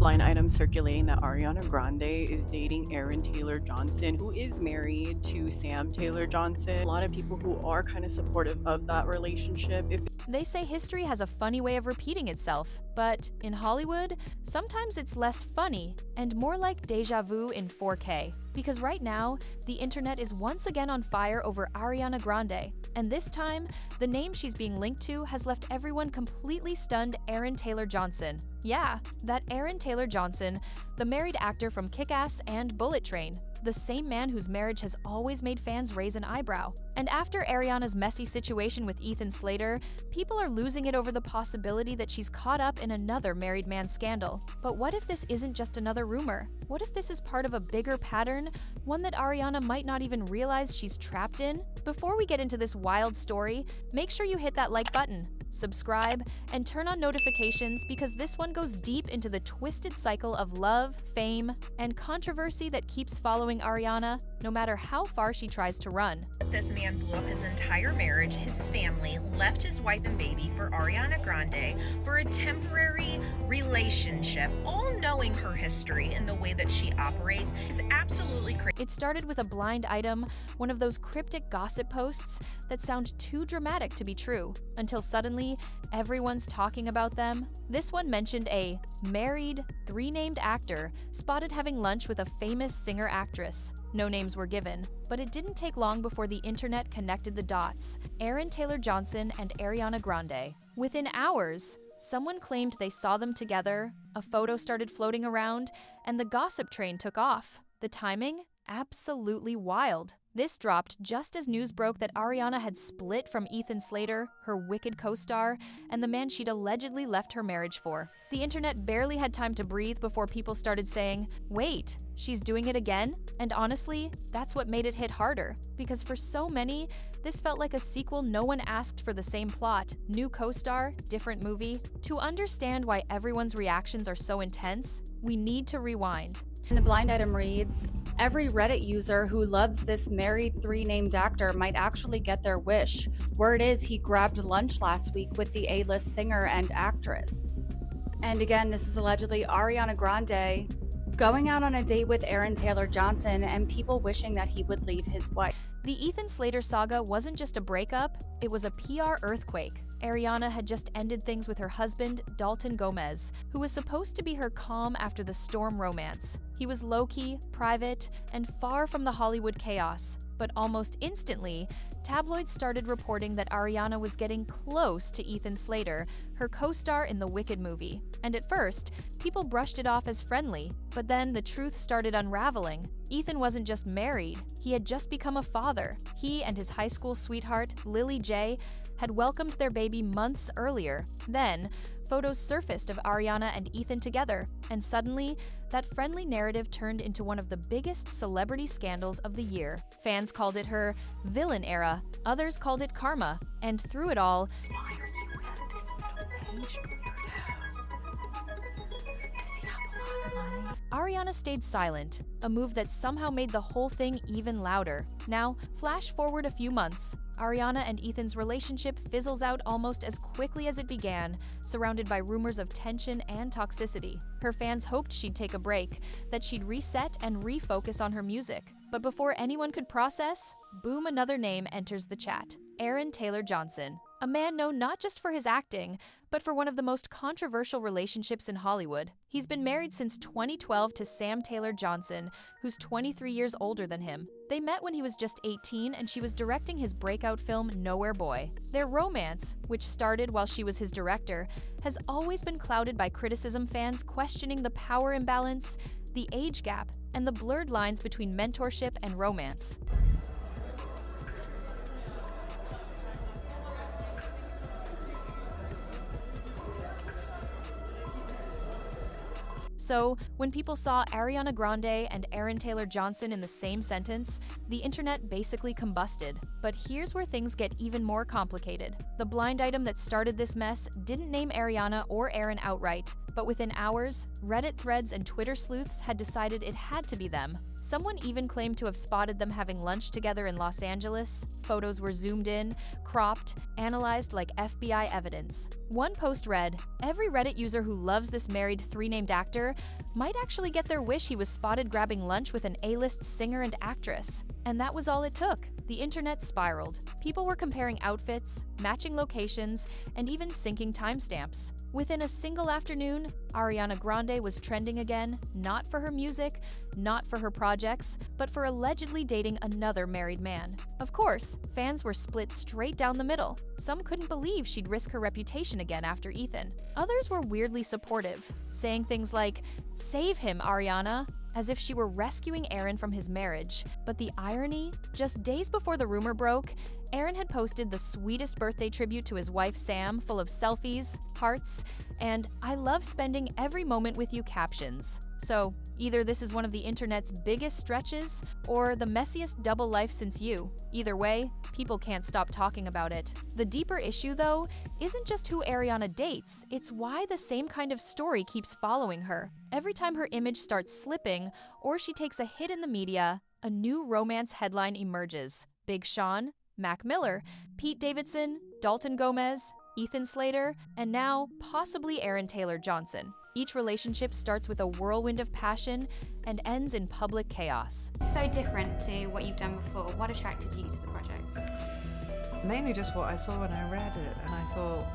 blind item circulating that Ariana Grande is dating Aaron Taylor Johnson, who is married to Sam Taylor Johnson. A lot of people who are kind of supportive of that relationship. If They say history has a funny way of repeating itself, but in Hollywood, sometimes it's less funny and more like déjà vu in 4K. Because right now, the internet is once again on fire over Ariana Grande, and this time, the name she's being linked to has left everyone completely stunned. Aaron Taylor Johnson. Yeah, that Aaron Taylor Johnson, the married actor from Kick-Ass and Bullet Train, the same man whose marriage has always made fans raise an eyebrow. And after Ariana's messy situation with Ethan Slater, people are losing it over the possibility that she's caught up in another married man scandal. But what if this isn't just another rumor? What if this is part of a bigger pattern, one that Ariana might not even realize she's trapped in? Before we get into this wild story, make sure you hit that like button, subscribe, and turn on notifications because this one goes deep into the twisted cycle of love, fame, and controversy that keeps following Ariana, no matter how far she tries to run. This man blew up his entire marriage, his family, left his wife and baby for Ariana Grande for a temporary relationship, all knowing her history and the way that she operates is absolutely crazy. It started with a blind item, one of those cryptic gossip posts that sound too dramatic to be true, until suddenly everyone's talking about them. This one mentioned a married, three-named actor spotted having lunch with a famous singer-actress. No names were given, but it didn't take long before the internet connected the dots. Aaron Taylor Johnson and Ariana Grande. Within hours, someone claimed they saw them together, a photo started floating around, and the gossip train took off. The timing? Absolutely wild. This dropped just as news broke that Ariana had split from Ethan Slater, her Wicked co-star, and the man she'd allegedly left her marriage for. The internet barely had time to breathe before people started saying, wait, she's doing it again? And honestly, that's what made it hit harder, because for so many, this felt like a sequel no one asked for. The same plot, new co-star, different movie. To understand why everyone's reactions are so intense, we need to rewind. And the blind item reads, every Reddit user who loves this married three-named actor might actually get their wish. Word is he grabbed lunch last week with the A-list singer and actress. And again, this is allegedly Ariana Grande going out on a date with Aaron Taylor Johnson and people wishing that he would leave his wife. The Ethan Slater saga wasn't just a breakup, it was a PR earthquake. Ariana had just ended things with her husband, Dalton Gomez, who was supposed to be her calm after the storm romance. He was low-key, private, and far from the Hollywood chaos. But almost instantly, tabloids started reporting that Ariana was getting close to Ethan Slater, her co-star in the Wicked movie. And at first, people brushed it off as friendly, but then the truth started unraveling. Ethan wasn't just married, he had just become a father. He and his high school sweetheart, Lily J, had welcomed their baby months earlier. Then, photos surfaced of Ariana and Ethan together, and suddenly, that friendly narrative turned into one of the biggest celebrity scandals of the year. Fans called it her villain era, others called it karma, and through it all, Ariana stayed silent, a move that somehow made the whole thing even louder. Now, flash forward a few months. Ariana and Ethan's relationship fizzles out almost as quickly as it began, surrounded by rumors of tension and toxicity. Her fans hoped she'd take a break, that she'd reset and refocus on her music. But before anyone could process, boom, another name enters the chat. Aaron Taylor Johnson. A man known not just for his acting, but for one of the most controversial relationships in Hollywood. He's been married since 2012 to Sam Taylor Johnson, who's 23 years older than him. They met when he was just 18 and she was directing his breakout film Nowhere Boy. Their romance, which started while she was his director, has always been clouded by criticism, fans questioning the power imbalance, the age gap, and the blurred lines between mentorship and romance. So, when people saw Ariana Grande and Aaron Taylor Johnson in the same sentence, the internet basically combusted. But here's where things get even more complicated. The blind item that started this mess didn't name Ariana or Aaron outright, but within hours, Reddit threads and Twitter sleuths had decided it had to be them. Someone even claimed to have spotted them having lunch together in Los Angeles. Photos were zoomed in, cropped, analyzed like FBI evidence. One post read, "Every Reddit user who loves this married three-named actor might actually get their wish he was spotted grabbing lunch with an A-list singer and actress." And that was all it took. The internet spiraled. People were comparing outfits, matching locations, and even syncing timestamps. Within a single afternoon, Ariana Grande was trending again, not for her music, not for her projects, but for allegedly dating another married man. Of course, fans were split straight down the middle. Some couldn't believe she'd risk her reputation again after Ethan. Others were weirdly supportive, saying things like, "Save him, Ariana," as if she were rescuing Aaron from his marriage. But the irony? Just days before the rumor broke, Aaron had posted the sweetest birthday tribute to his wife Sam, full of selfies, hearts, and "I love spending every moment with you" captions. So, either this is one of the internet's biggest stretches, or the messiest double life since You. Either way, people can't stop talking about it. The deeper issue, though, isn't just who Ariana dates, it's why the same kind of story keeps following her. Every time her image starts slipping, or she takes a hit in the media, a new romance headline emerges. Big Sean, Mac Miller, Pete Davidson, Dalton Gomez, Ethan Slater, and now possibly Aaron Taylor Johnson. Each relationship starts with a whirlwind of passion and ends in public chaos. So different to what you've done before. What attracted you to the project? Mainly just what I saw when I read it, and I thought,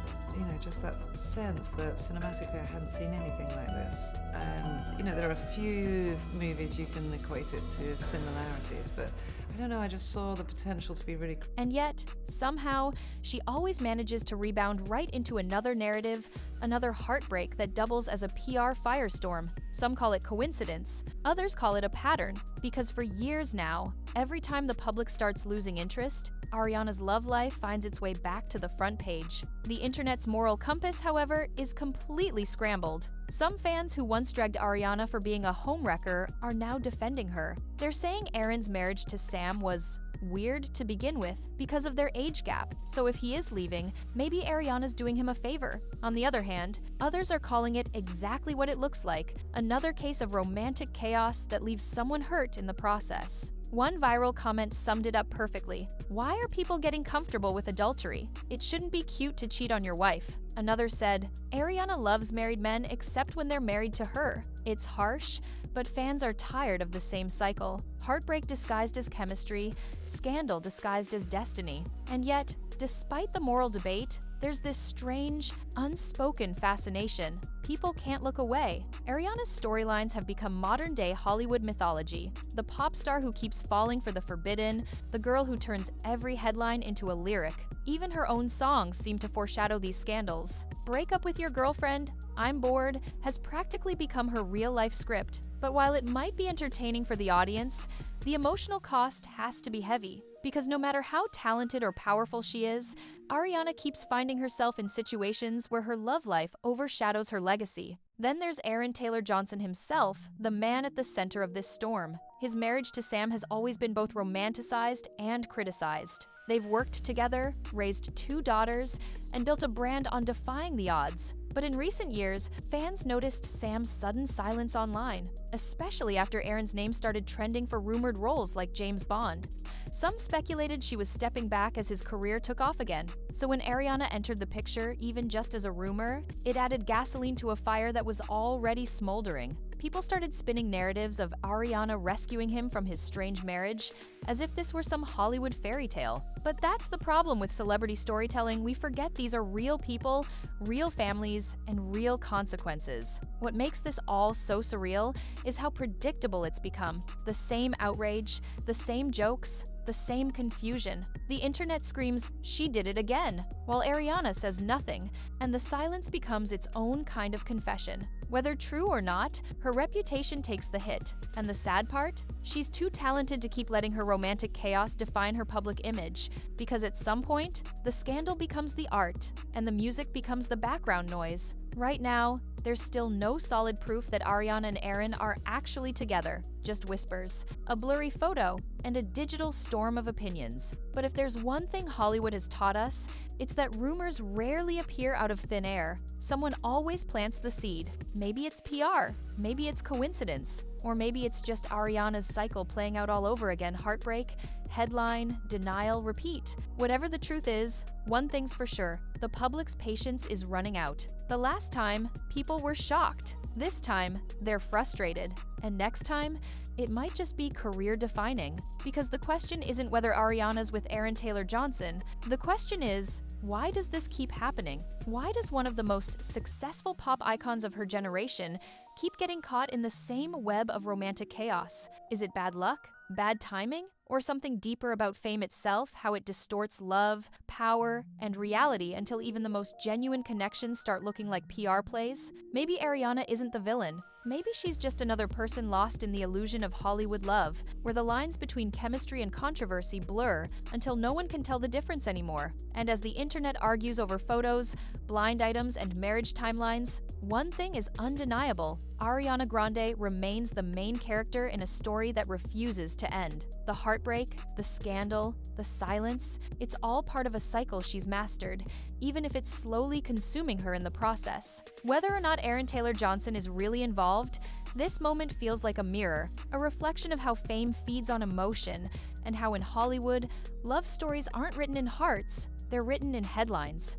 just that sense that cinematically I hadn't seen anything like this. And, there are a few movies you can equate it to similarities, but I don't know, I just saw the potential to be really... And yet, somehow, she always manages to rebound right into another narrative, another heartbreak that doubles as a PR firestorm. Some call it coincidence, others call it a pattern, because for years now, every time the public starts losing interest, Ariana's love life finds its way back to the front page. The internet's moral compass, however, is completely scrambled. Some fans who once dragged Ariana for being a homewrecker are now defending her. They're saying Aaron's marriage to Sam was weird to begin with because of their age gap, so if he is leaving, maybe Ariana's doing him a favor. On the other hand, others are calling it exactly what it looks like, another case of romantic chaos that leaves someone hurt in the process. One viral comment summed it up perfectly. "Why are people getting comfortable with adultery? It shouldn't be cute to cheat on your wife." Another said, "Ariana loves married men except when they're married to her. It's harsh, but fans are tired of the same cycle. Heartbreak disguised as chemistry, scandal disguised as destiny." And yet, despite the moral debate, there's this strange, unspoken fascination. People can't look away. Ariana's storylines have become modern-day Hollywood mythology. The pop star who keeps falling for the forbidden, the girl who turns every headline into a lyric. Even her own songs seem to foreshadow these scandals. "Break up with your girlfriend," "I'm bored," has practically become her real-life script. But while it might be entertaining for the audience, the emotional cost has to be heavy. Because no matter how talented or powerful she is, Ariana keeps finding herself in situations where her love life overshadows her legacy. Then there's Aaron Taylor Johnson himself, the man at the center of this storm. His marriage to Sam has always been both romanticized and criticized. They've worked together, raised 2 daughters, and built a brand on defying the odds. But in recent years, fans noticed Sam's sudden silence online, especially after Aaron's name started trending for rumored roles like James Bond. Some speculated she was stepping back as his career took off again. So when Ariana entered the picture, even just as a rumor, it added gasoline to a fire that was already smoldering. People started spinning narratives of Ariana rescuing him from his strange marriage, as if this were some Hollywood fairy tale. But that's the problem with celebrity storytelling. We forget these are real people, real families, and real consequences. What makes this all so surreal is how predictable it's become. The same outrage, the same jokes, the same confusion. The internet screams, "She did it again," while Ariana says nothing, and the silence becomes its own kind of confession. Whether true or not, her reputation takes the hit. And the sad part? She's too talented to keep letting her romantic chaos define her public image, because at some point, the scandal becomes the art, and the music becomes the background noise. Right now, there's still no solid proof that Ariana and Aaron are actually together, just whispers, a blurry photo, and a digital storm of opinions. But if there's one thing Hollywood has taught us, it's that rumors rarely appear out of thin air. Someone always plants the seed. Maybe it's PR, maybe it's coincidence, or maybe it's just Ariana's cycle playing out all over again. Heartbreak, headline, denial, repeat. Whatever the truth is, one thing's for sure, the public's patience is running out. The last time, people were shocked. This time, they're frustrated. And next time, it might just be career-defining. Because the question isn't whether Ariana's with Aaron Taylor Johnson. The question is, why does this keep happening? Why does one of the most successful pop icons of her generation keep getting caught in the same web of romantic chaos? Is it bad luck? Bad timing? Or something deeper about fame itself, how it distorts love, power, and reality until even the most genuine connections start looking like PR plays? Maybe Ariana isn't the villain. Maybe she's just another person lost in the illusion of Hollywood love, where the lines between chemistry and controversy blur until no one can tell the difference anymore. And as the internet argues over photos, blind items, and marriage timelines, one thing is undeniable. Ariana Grande remains the main character in a story that refuses to end. The heartbreak, the scandal, the silence, it's all part of a cycle she's mastered, even if it's slowly consuming her in the process. Whether or not Aaron Taylor Johnson is really involved, this moment feels like a mirror, a reflection of how fame feeds on emotion, and how in Hollywood, love stories aren't written in hearts, they're written in headlines.